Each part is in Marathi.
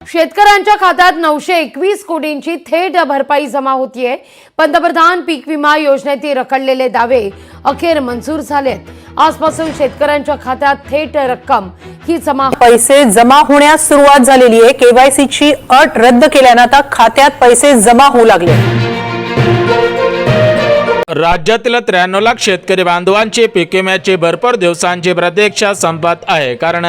शेतकऱ्यांच्या खात्यात 921 कोटींची थेट भरपाई जमा होतीये। पंतप्रधान पीक विमा योजनेतील रखडलेले दावे अखेर मंजूर झालेत। आजपासून शेतकऱ्यांच्या खात्यात थेट रक्कम ही पैसे जमा होण्यास सुरुवात झालेली आहे। केवायसी ची अट रद्द केल्याने आता खात्यात पैसे जमा होऊ लागले। राज्यातील 93 लाख शेतकरी बांधवांची पीक विम्याची भरपूर दिवसांची प्रतीक्षा संपत आहे, कारण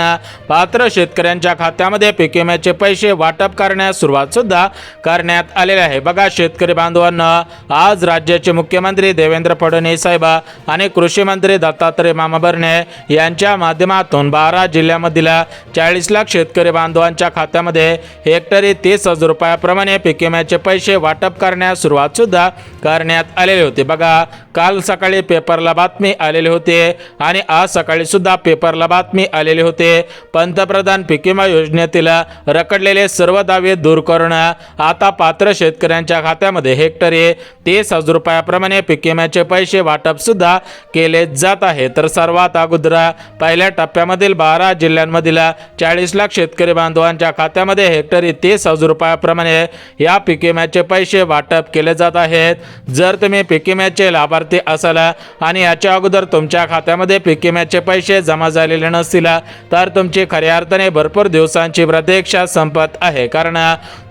पात्र शेतकऱ्यांच्या खात्यामध्ये पीक विम्याचे पैसे वाटप करण्यास सुरुवात सुद्धा करण्यात आलेली आहे। बघा शेतकरी बांधवांना, आज राज्याचे मुख्यमंत्री देवेंद्र फडणवीस साहेब आणि कृषी मंत्री दत्तात्रय मामा भरणे यांच्या माध्यमातून 12 जिल्ह्यामधील 40 लाख शेतकरी बांधवांच्या खात्यामध्ये हेक्टरी 30,000 रुपयाप्रमाणे पीक विम्याचे पैसे वाटप करण्यास सुरुवात सुद्धा करण्यात आलेली होती। बघा काल सकाळी पेपरला बातमी आलेली होती आणि आज सकाळी सुद्धा पेपरला बातमी आलेली होती। पंतप्रधान पीक विमा योजनेतील रखडलेले सर्व दावे दूर करून आता पात्र शेतकऱ्यांच्या खात्यामध्ये हेक्टरी 30,000 रुपयाप्रमाणे पीक विम्याचे पैसे वाटप सुद्धा केले जात आहे। तर सर्वात अगोदर पहिल्या टप्प्यामधील 12 जिल्ह्यांमधील 40 लाख शेतकरी बांधवांच्या खात्यामध्ये हेक्टरी 30,000 रुपयाप्रमाणे या पीक विम्याचे पैसे वाटप केले जात आहेत। जर तुम्ही पीक विम्याचे लाभार्थी असाल आणि याच्या अगोदर तुमच्या खात्यामध्ये पीक विम्याचे पैसे जमा झालेले नसतील तर तुमची खऱ्या अर्थाने भरपूर दिवसांची प्रतीक्षा संपत आहे, कारण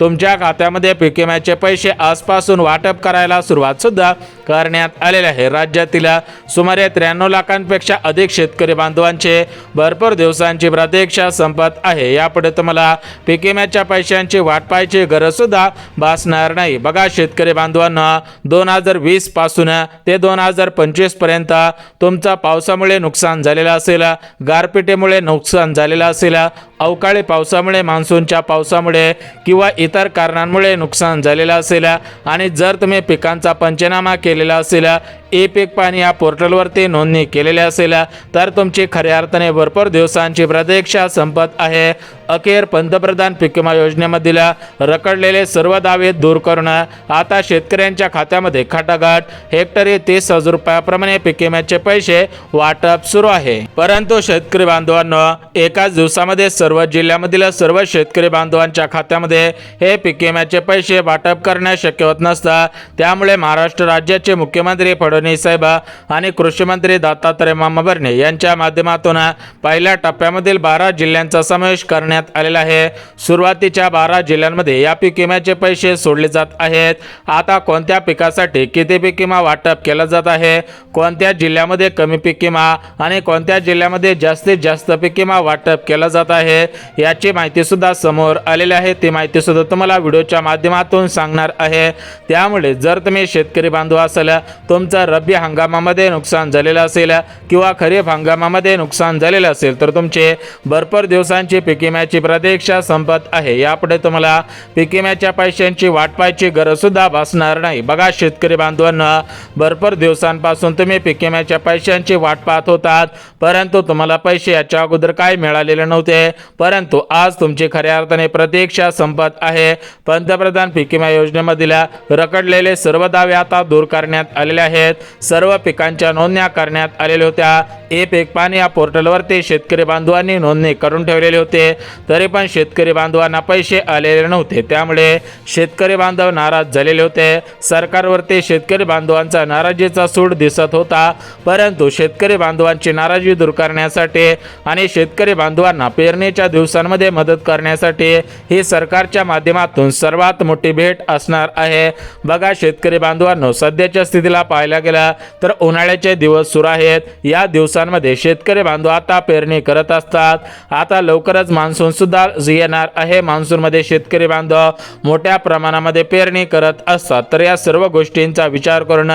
तुमच्या खात्यामध्ये पीक विम्याचे पैसे आजपासून वाटप करायला सुरुवात सुद्धा करण्यात आलेले आहे। राज्यातील सुमारे 93 लाखांपेक्षा अधिक शेतकरी बांधवांचे भरपूर दिवसांची प्रतीक्षा संपत आहे। यापुढे तुम्हाला पीक विम्याच्या पैशांची वाट पाहायची गरज सुद्धा भासणार नाही। बघा शेतकरी बांधवांना, 2020 पासून ते 2025 पर्यंत तुमचा पावसामुळे नुकसान झालेला असेल, गारपिटीमुळे नुकसान झालेला असेल, अवकाळी पावसामुळे, मान्सूनच्या पावसामुळे किंवा इतर कारणांमुळे नुकसान झालेलं असेल आणि जर तुम्ही पिकांचा पंचनामा केलेला असेल, ई पीक पाणी या पोर्टलवरती नोंदणी केलेली असेल तर तुमची खऱ्या अर्थाने भरपूर दिवसांची प्रतीक्षा संपत आहे। अखेर पंतप्रधान पीक विमा योजनेमधील रखडलेले सर्व दावे दूर करून आता शेतकऱ्यांच्या खात्यामध्ये खटाखट हेक्टरी 30,000 रुपयाप्रमाणे पीक विम्याचे पैसे वाटप सुरू आहे। परंतु शेतकरी बांधवांना, एकाच दिवसामध्ये सर्व जिल्ह्यामधील सर्व शेतकरी बांधवांच्या खात्यामध्ये हे पीक विम्याचे पैसे वाटप करणे शक्य होत नसतं। त्यामुळे महाराष्ट्र राज्याचे मुख्यमंत्री फडणवीस साहेब आणि कृषी मंत्री दत्तात्रय मामा भरणे यांच्या माध्यमातून पहिल्या टप्प्यामधील 12 जिल्ह्यांचा समावेश करण्यात आलेला आहे। सुरुवातीच्या 12 जिल्ह्यांमध्ये या पीक विम्याचे पैसे सोडले जात आहेत। आता कोणत्या पिकासाठी किती पीक विमा वाटप केला जात आहे, कोणत्या जिल्ह्यामध्ये कमी पीक विमा आणि कोणत्या जिल्ह्यामध्ये जास्तीत जास्त पीक विमा वाटप केला जात आहे, याची माहिती सुद्धा समोर आलेली आहे। ती माहिती सुद्धा तुम्हाला व्हिडिओच्या माध्यमातून सांगणार आहे। त्यामुळे जर तुम्ही शेतकरी बांधव असाल, तुमचं रब्बी हंगामामध्ये नुकसान झालेलं असेल किंवा खरीप हंगामामध्ये नुकसान झालेलं असेल तर तुमचे भरपूर दिवसांची पीक विम्याची प्रतीक्षा संपत आहे। यापुढे तुम्हाला पीक विम्याच्या पैशांची वाट पाहायची गरज सुद्धा भासणार नाही। बघा शेतकरी बांधवांना, भरपूर दिवसांपासून तुम्ही पीक विम्याच्या पैशांची वाट पाहत होतात, परंतु तुम्हाला पैसे याच्या अगोदर काय मिळालेले नव्हते, परंतु आज तुमची खऱ्या अर्थाने प्रतीक्षा संपत आहे। पंतप्रधान पीक विमा योजनेमधील रखडलेले सर्व दावे आता दूर करण्यात आलेले आहेत। सर्व पिकांच्या नोंदण्या करण्यात आलेल्या होत्या। ई पीक पाणी या पोर्टलवरती शेतकरी बांधवांनी नोंदणी करून ठेवलेले होते, तरी पण शेतकरी बांधवांना पैसे आलेले नव्हते। त्यामुळे शेतकरी बांधव नाराज झालेले होते। सरकारवरती शेतकरी बांधवांचा नाराजीचा सूड दिसत होता, परंतु शेतकरी बांधवांची नाराजी दूर करण्यासाठी आणि शेतकरी बांधवांना पेरणीच्या दिवसांमध्ये मदत करण्यासाठी ही सरकारच्या माध्यमातून सर्वात मोठी भेट असणार आहे। बघा शेतकरी बांधवांनो, सध्याच्या स्थितीला पाहायला गेला तर उन्हाळ्याचे दिवस सुरू आहेत। या दिवसांमध्ये शेतकरी बांधव आता पेरणी करत असतात। आता लवकरच मान्सून सुद्धा येणार आहे। मान्सूनमध्ये शेतकरी बांधव मोठ्या प्रमाणामध्ये पेरणी करत असतात। तर या सर्व गोष्टींचा विचार करून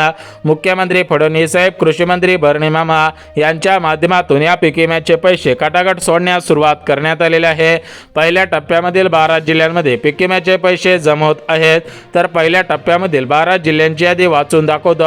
मुख्यमंत्री फडणवीस साहेब, कृषी मंत्री भरणे मामा यांच्या माध्यमातून या पीक विम्याचे पैसे खटाखट सोडण्यास सुरुवात करण्यात आलेली आहे। पहिल्या टप्प्यामधील 12 जिल्ह्यांमध्ये पीक विम्याचे पैसे जमा होत आहेत। तर पहिल्या टप्प्यामधील 12 जिल्ह्यांची यादी वाचून दाखवतो।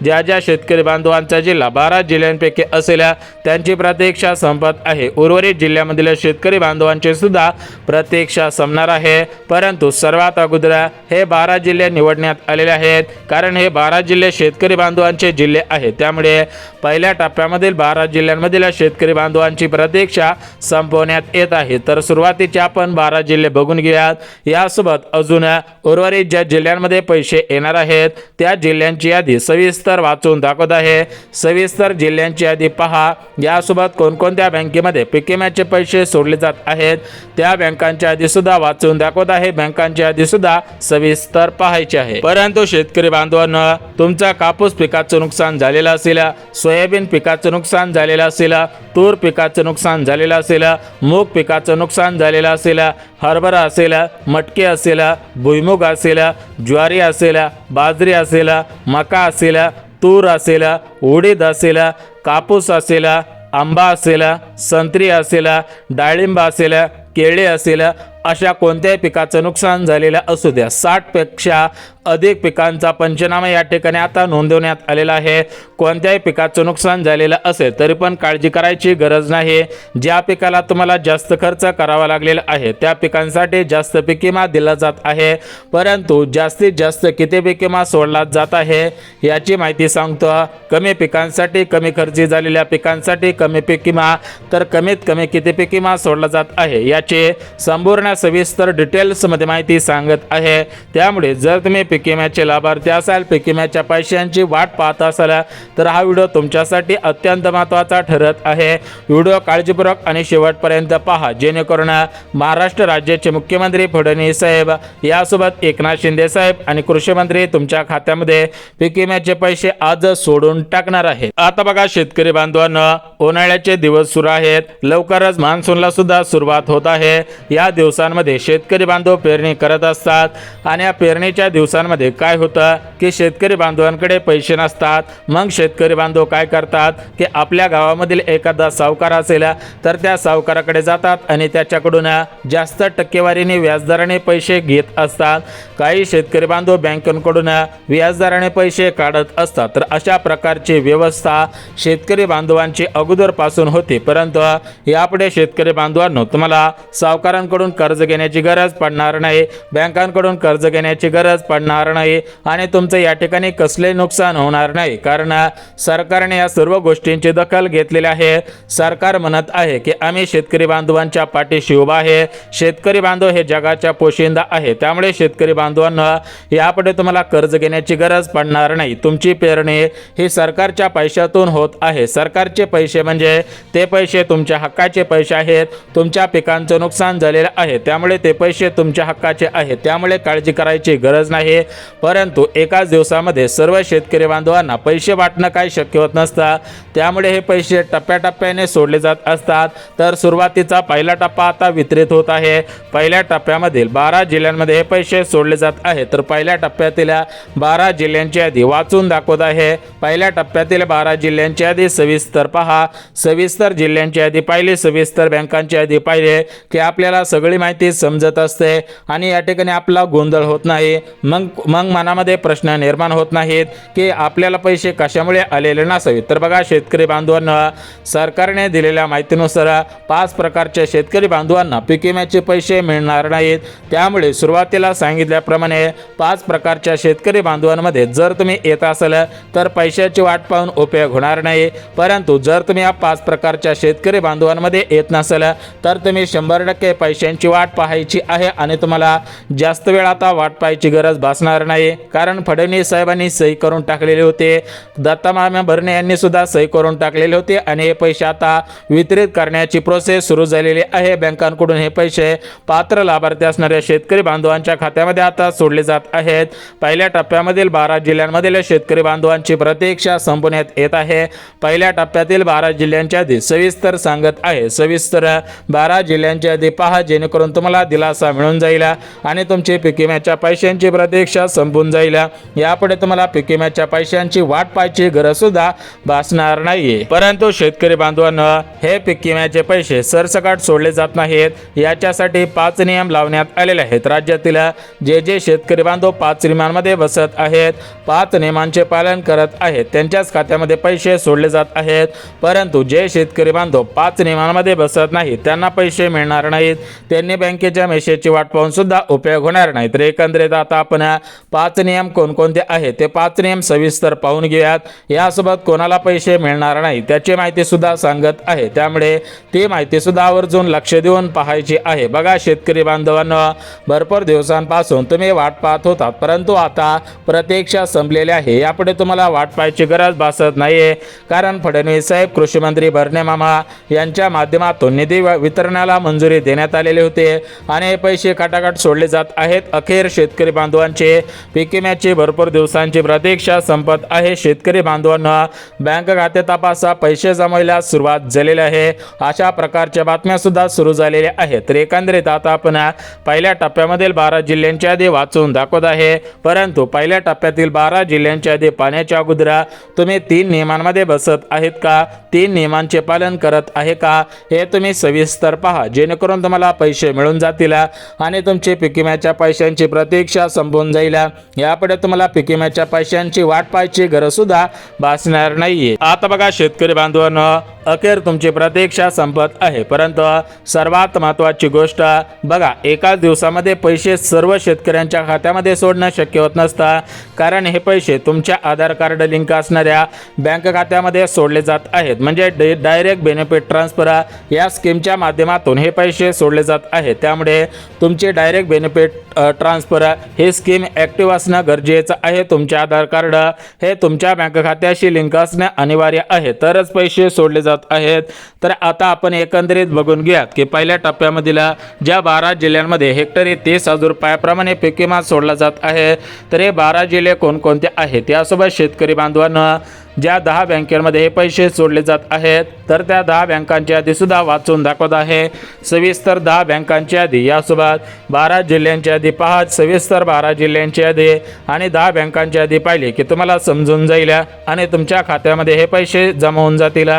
ज्या ज्या शेतकरी बांधवांचा जिल्हा 12 जिल्ह्यांपैकी असेल त्यांची प्रतीक्षा संपत आहे। उर्वरित जिल्ह्यामधील शेतकरी बांधवांची पैसे सुद्धा प्रतीक्षा संपणार आहे। परंतु सर्वात अगोदर हे 12 जिल्हे निवडण्यात आलेले आहेत, कारण हे 12 जिल्हे शेतकरी बांधवांचे जिल्हे आहेत। त्यामुळे पहिल्या टप्प्यामधील 12 जिल्ह्यांमधील शेतकरी बांधवांची प्रतीक्षा संपवण्यात येत आहे। तर सुरुवातीचे आपण 12 जिल्हे बघून घेऊयात। यासोबत अजून उर्वरित ज्या जिल्ह्यांमध्ये पैसे येणार आहेत त्या जिल्ह्यांची यादी सविस्तर वाचून दाखवत आहे। सविस्तर जिल्ह्यांची यादी पहा। यासोबत कोणकोणत्या बँकेमध्ये पीक विम्याचे पैसे सोडले जात आहेत त्या बँकांची यादी सुद्धा वाचून दाखवत आहे। बँकांची यादी सुद्धा सविस्तर पाहायची आहे। परंतु शेतकरी बांधवांनो, तुमचा कापूस पिकाचं नुकसान झालेलं असेल, सोयाबीन पिकाचं नुकसान झालेलं असेल, तूर पिकाचं नुकसान झालेलं असेल, मूग पिकाचं नुकसान झालेलं असेल, हरभरा असेल, मटके असेल, भुईमुग असेल, ज्वारी असेल, बाजरी असेल, मका असेल, तूर असेल, उडीद असेल, कापूस असेल, आंबा असेल, संत्री असेल, डाळिंब असेल, केळे असेल, अशा कोणत्याही पिकाचं नुकसान झालेलं असू द्या, 60 पेक्षा अधिक पिकांचा पंचनामा या ठिकाणी आता नोंदवण्यात आलेला आहे। कोणत्याही पिकाचं नुकसान झालेलं असेल तरी पण काळजी करायची गरज नाही। ज्या पिकाला तुम्हाला जास्त खर्च करावा लागलेला आहे त्या पिकांसाठी जास्त पीक विमा दिला जात आहे, परंतु जास्तीत जास्त किती पीक विमा सोडला जात आहे याची माहिती सांगतो। कमी पिकांसाठी, कमी खर्ची झालेल्या पिकांसाठी कमी पीक विमा, तर कमीत कमी किती पीक विमा सोडला जात आहे याचे संपूर्ण सविस्तर डिटेल्स मध्ये माहिती सांगत आहे। त्यामुळे जर तुम्ही पीक विम्याचे लाभार्थी असाल, पीक विम्याच्या पैशांची वाट पाहत असाल तर हा व्हिडिओ तुमच्यासाठी अत्यंत महत्त्वाचा ठरत आहे। व्हिडिओ काळजीपूर्वक आणि शेवटपर्यंत पहा, जेणेकरून महाराष्ट्र राज्याचे मुख्यमंत्री फडणवीस साहेब यासोबत एकनाथ शिंदे साहेब आणि कृषी मंत्री तुमच्या खात्यामध्ये पीक विम्याचे पैसे आज सोडून टाकणार आहेत। आता बघा शेतकरी बांधवांनो, उन्हाळ्याचे दिवस सुरू आहेत, लवकरच मान्सूनला सुद्धा सुरुवात होत आहे। या दिवसांमध्ये शेतकरी बांधव पेरणी करत असतात आणि या पेरणीच्या दिवसांमध्ये काय होतं की शेतकरी बांधवांकडे पैसे नसतात। मग शेतकरी बांधव काय करतात की आपल्या गावामधील एखादा सावकार असेल तर त्या सावकाराकडे जातात आणि त्याच्याकडून जास्त टक्केवारीने व्याजदराने पैसे घेत असतात। काही शेतकरी बांधव बँकांकडून व्याजदराने पैसे काढत असतात। तर अशा प्रकारची व्यवस्था शेतकरी बांधवांची अगोदरपासून होती, परंतु यापुढे शेतकरी बांधवांनो तुम्हाला सावकारांकडून कर्ज घेण्याची गरज पडणार नाही, बँकांकडून कर्ज घेण्याची गरज पडणार नाही आणि तुमचं या ठिकाणी कसले नुकसान होणार नाही, कारण सरकारने या सर्व गोष्टींची दखल घेतलेली आहे। सरकार म्हणत आहे की आम्ही शेतकरी बांधवांच्या पाठीशी उभा आहे। शेतकरी बांधव हे जगाच्या पोशिंदा आहे, त्यामुळे शेतकरी बांधवांना यापुढे तुम्हाला कर्ज घेण्याची गरज पडणार नाही। तुमची पेरणी ही सरकारच्या पैशातून होत आहे। सरकारचे पैसे म्हणजे ते पैसे तुमच्या हक्काचे पैसे आहेत। तुमच्या पिकांचं नुकसान झालेलं आहे त्यामुळे ते पैसे तुमच्या हक्काचे आहेत, त्यामुळे काळजी करायची गरज नाही। परंतु एकाच दिवसामध्ये सर्व शेतकरी बांधवांना पैसे वाटणं काही शक्य होत नसतं, त्यामुळे हे पैसे टप्प्याटप्प्याने सोडले जात असतात। तर सुरुवातीचा पहिला टप्पा आता वितरित होत आहे। पहिल्या टप्प्यामधील 12 जिल्ह्यांमध्ये हे पैसे सोडले जात आहेत। तर पहिल्या टप्प्यातील 12 जिल्ह्यांची यादी वाचून दाखवत आहे। पहिल्या टप्प्यातील 12 जिल्ह्यांची यादी सविस्तर पहा। सविस्तर जिल्ह्यांची यादी पाहिली, सविस्तर बँकांची यादी पाहिली की आपल्याला सगळी माहिती समजत असते आणि या ठिकाणी आपला गोंधळ होत नाही। मग मनामध्ये प्रश्न निर्माण होत नाहीत की आपल्याला पैसे कशामुळे आलेले नसावेत। तर बघा शेतकरी बांधवांना सरकारने दिलेल्या माहितीनुसार 5 प्रकारच्या शेतकरी बांधवांना पीक विम्याचे पैसे मिळणार नाहीत। त्यामुळे सुरुवातीला सांगितल्याप्रमाणे 5 प्रकारच्या शेतकरी बांधवांमध्ये जर तुम्ही येत असाल तर पैशाची वाट पाहून उपयोग होणार नाही, परंतु जर तुम्ही या 5 प्रकारच्या शेतकरी बांधवांमध्ये येत नसाल तर तुम्ही 100% पैशांची वाट पाहायची आहे आणि तुम्हाला जास्त वेळ आता वाट पाहायची गरज भासणार नाही, कारण फडणवीस साहेबांनी सही करून टाकलेले होते, दत्तामामा भरणे यांनी सुद्धा सही करून टाकलेले होते आणि हे पैसे आता वितरित करण्याची प्रोसेस सुरू झालेली आहे। बँकांकडून हे पैसे पात्र लाभार्थी असणाऱ्या शेतकरी बांधवांच्या खात्यामध्ये आता सोडले जात आहेत। पहिल्या टप्प्यामधील 12 जिल्ह्यांमधील शेतकरी बांधवांची प्रतीक्षा संपवण्यात येत आहे। पहिल्या टप्प्यातील 12 जिल्ह्यांच्या यादी सविस्तर सांगत आहे। सविस्तर 12 जिल्ह्यांच्या यादी पहा, जेणेकरून जेणेकरून तुम्हाला दिलासा मिळून जाईल आणि तुमची पीक विम्याच्या पैशांची प्रतीक्षा संपून जाईल। यापुढे तुम्हाला पीक विम्याच्या पैशांची वाट पाहायची गरज सुद्धा भासणार नाहीये। परंतु शेतकरी बांधवांनो, हे पीक विम्याचे पैसे सरसकट सोडले जात नाहीत। याच्यासाठी 5 नियम लावण्यात आलेले आहेत। राज्यातील जे शेतकरी बांधव 5 नियमांमध्ये बसत आहेत, 5 नियमांचे पालन करत आहेत, त्यांच्याच खात्यामध्ये पैसे सोडले जात आहेत। परंतु जे शेतकरी बांधव 5 नियमांमध्ये बसत नाहीत, त्यांना पैसे मिळणार नाहीत। त्यांनी बँकेच्या मेसेजची वाट पाहून सुद्धा उपयोग होणार नाही। तर एकंदरीत आता आपण 5 नियम कोणकोणते आहेत ते 5 नियम सविस्तर पाहून घेऊयात। यासोबत कोणाला पैसे मिळणार नाही त्याची माहिती सुद्धा सांगत आहे, त्यामुळे ती माहिती सुद्धा आवर्जून लक्ष देऊन पाहायची आहे। बघा शेतकरी बांधवांनो, भरपूर दिवसांपासून तुम्ही वाट पाहत होतात, परंतु आता प्रतीक्षा संपलेली आहे। यापुढे तुम्हाला वाट पाहायची गरज भासत नाहीये, कारण फडणवीस साहेब, कृषी मंत्री भरणे मामा यांच्या माध्यमातून निधी वितरणाला मंजुरी देण्यात आलेली होते आणि हे पैसे खटाखट सोडले जात आहेत। अखेर शेतकरी बांधवांचे पीक विम्याची भरपूर दिवसांची प्रतीक्षा संपत आहे। शेतकरी बांधवांना बँक खाते तपासा, पैसे जमवायला सुरुवात झालेली आहे, अशा प्रकारच्या बातम्या सुद्धा सुरू झालेल्या आहेत। तर एकंदरीत आता आपण पहिल्या टप्प्यामधील 12 जिल्ह्यांच्या यादी वाचून दाखवत आहे। परंतु पहिल्या टप्प्यातील 12 जिल्ह्यांच्या यादी पाहण्याच्या अगोदर तुम्ही 3 नियमांमध्ये बसत आहेत का, 3 नियमांचे पालन करत आहे का, हे तुम्ही सविस्तर पहा, जेणेकरून तुम्हाला पैसे मिळून जातील आणि तुमचे पीक विम्याच्या पैशांची प्रतीक्षा संपून जाईल। यापुढे तुम्हाला पीक विम्याच्या पैशांची वाट पाहायची गरज सुद्धा भासणार नाहीये। आता बघा शेतकरी बांधवांनो, अखेर तुमची प्रतीक्षा संपत आहे, परंतु सर्वात महत्त्वाची गोष्ट बघा, एकाच दिवसामध्ये पैसे सर्व शेतकऱ्यांच्या खात्यामध्ये सोडणं शक्य होत नसतं, कारण हे पैसे तुमच्या आधार कार्ड लिंक असणाऱ्या बँक खात्यामध्ये सोडले जात आहेत। म्हणजे डायरेक्ट बेनिफिट ट्रान्सफर या स्कीमच्या माध्यमातून हे पैसे सोडले जात आहेत। त्यामुळे तुमचे डायरेक्ट बेनिफिट ट्रान्सफर हे स्कीम ॲक्टिव्ह असणं गरजेचं आहे। तुमचे आधार कार्ड हे तुमच्या बँक खात्याशी लिंक असणे अनिवार्य आहे, तरच पैसे सोडले जात आहेत। तर आता आपण एकंदरीत बघून घ्यात की पहिल्या टप्प्यामधील ज्या 12 जिल्ह्यांमध्ये हेक्टरी 30,000 रुपयाप्रमाणे पीक विमा सोडला जात आहे, तर हे 12 जिल्हे कोणकोणते आहेत, यासोबत शेतकरी बांधवांना ज्या 10 बँकेमध्ये हे पैसे सोडले जात आहेत, तर त्या 10 बँकांची यादी सुद्धा वाचून दाखवत आहे। सविस्तर 10 बँकांची यादी, यासोबत 12 जिल्ह्यांची यादी पहा, सविस्तर 12 जिल्ह्यांची यादी आणि 10 बँकांची यादी पाहिली की तुम्हाला समजून जाईल आणि तुमच्या खात्यामध्ये हे पैसे जमा होऊन जातील।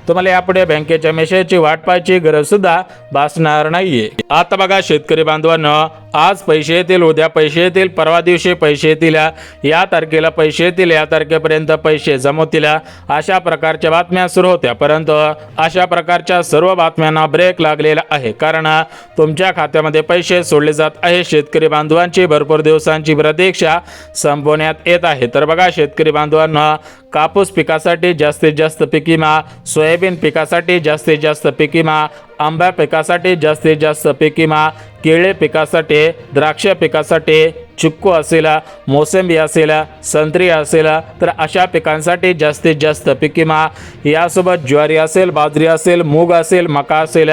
तुम्हाला यापुढे बँकेच्या मेसेजची वाट पाहायची गरज सुद्धा भासणार नाहीये। आता बघा शेतकरी बांधवांनो, आज पैसे येतील, उद्या पैसे येतील, परवा दिवशी पैसे येतील, या तारखेला पैसे येतील, या तारखेपर्यंत पैसे जमवतील, अशा प्रकारच्या बातम्या सुरू होत्या। परंतु अशा प्रकारच्या सर्व बातम्यांना ब्रेक लागलेला आहे, कारण तुमच्या खात्यामध्ये पैसे सोडले जात आहे। शेतकरी बांधवांची भरपूर दिवसांची प्रतीक्षा संपवण्यात येत आहे। तर बघा शेतकरी बांधवांना, कापूस पिकासाठी जास्तीत जास्त पीक विमा, सोयाबीन पिकासाठी जास्तीत जास्त पीक विमा, आंबा पिकासाठी जास्तीत जास्त पीक विमा, केळे पिकासाठी, द्राक्ष पिकासाठी, चिक्कू असेल, मोसंबी असेल, संत्री असेल, तर अशा पिकांसाठी जास्तीत जास्त पीक विमा, यासोबत ज्वारी असेल, बाजरी असेल, मूग असेल, मका असेल,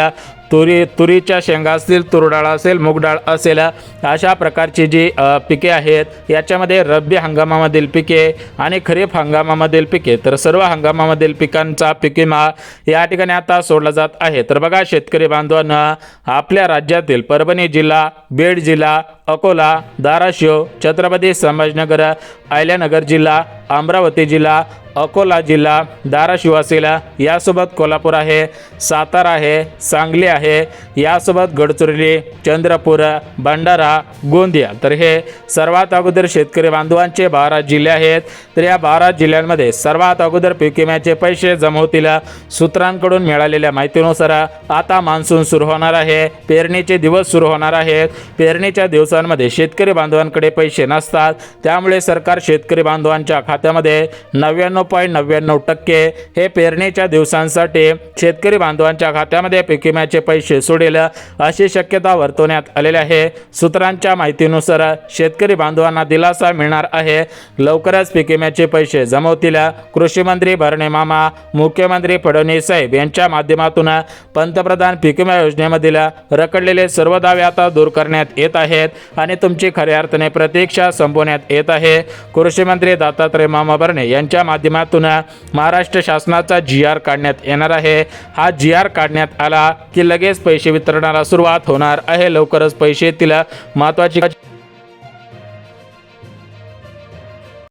तुरीच्या शेंगा असतील, तुरडाळ असेल, मूगडाळ असेल, अशा प्रकारची जी पिके आहेत, याच्यामध्ये रब्बी हंगामामधील पिके आणि खरीप हंगामामधील पिके, तर सर्व हंगामामधील पिकांचा पीक विमा या ठिकाणी आता सोडला जात आहे। तर बघा शेतकरी बांधवांना, आपल्या राज्यातील परभणी जिल्हा, बीड जिल्हा, अकोला, धाराशिव, छत्रपती संभाजीनगर, अहिल्यानगर जिल्हा, अमरावती जिल्हा, अकोला जिल्हा, धाराशिव असेल, यासोबत कोल्हापूर आहे, सातारा आहे, सांगली आहे, यासोबत गडचिरोली, चंद्रपूर, भंडारा, गोंदिया, तर हे सर्वात अगोदर शेतकरी बांधवांचे 12 जिल्हे आहेत। तर या 12 जिल्ह्यांमध्ये सर्वात अगोदर पीक विम्याचे पैसे जमवतील। सूत्रांकडून मिळालेल्या माहितीनुसार आता मान्सून सुरू होणार आहे, पेरणीचे दिवस सुरू होणार आहेत। पेरणीच्या दिवसांमध्ये शेतकरी बांधवांकडे पैसे नसतात, त्यामुळे सरकार शेतकरी बांधवांच्या खात्यामध्ये 99.99% हे पेरणीच्या दिवसांसाठी शेतकरी बांधवांच्या खात्यामध्ये पीक विम्याचे पैसे सोडेल, अशी शक्यता वर्तवण्यात आलेली आहे। सूत्रांच्या माहितीनुसार शेतकरी बांधवांना दिलासा मिळणार आहे, लवकरच पीक विम्याचे पैसे जमवतील। कृषी मंत्री भरणे मामा, मुख्यमंत्री फडणवीस साहेब यांच्या माध्यमातून पंतप्रधान पीक विमा योजनेमधील रखडलेले सर्व दावे आता दूर करण्यात येत आहेत आणि तुमची खऱ्या अर्थाने प्रतीक्षा संपवण्यात येत आहे। कृषी मंत्री दत्तात्रय मामा भरणे यांच्या माध्यमातून माध्यमातून महाराष्ट्र शासनाचा GR काढण्यात येणार आहे। हा GR काढण्यात आला की लगेच पैसे वितरणाला सुरुवात होणार आहे। लवकरच पैसे येतील। महत्त्वाची